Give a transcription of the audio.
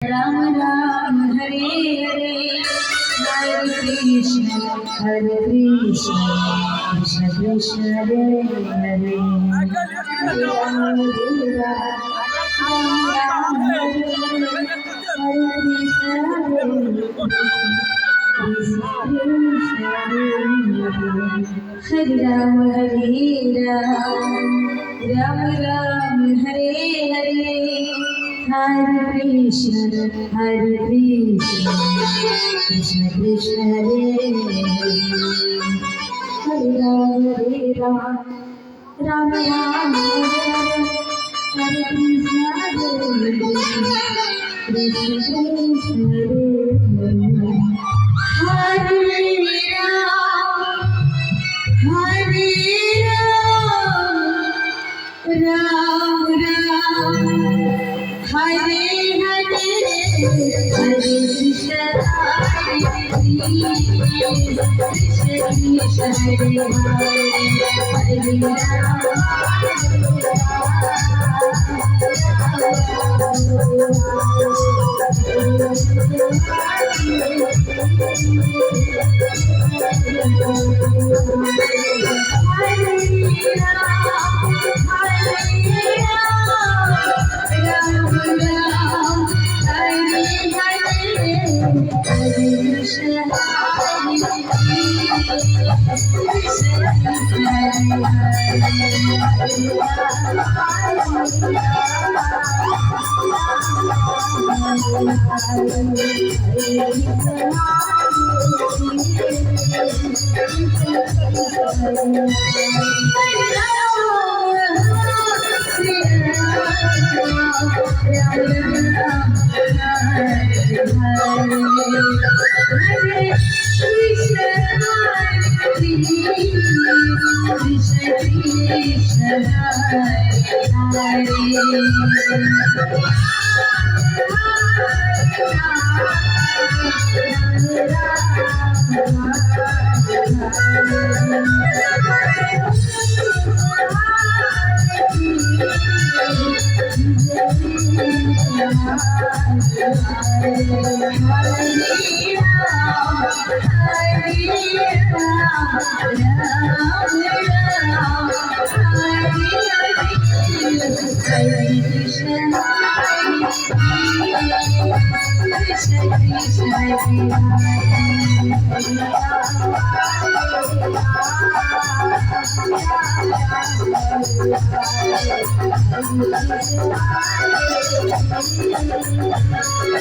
Ram Ram Hare Hare Hare Krishna Krishna Krishna Hare Hare Hare Ram Ram Ram Hare Hare Hare Ram Hare Ram Ram Ram Hare Hare Hare Krishna Krishna Krishna Hare Hare Ram Ram Ram Hare Hare Krishna Krishna Krishna Hare Hare Ram Ram Hare Hare Hare Krishna Krishna Hare Hare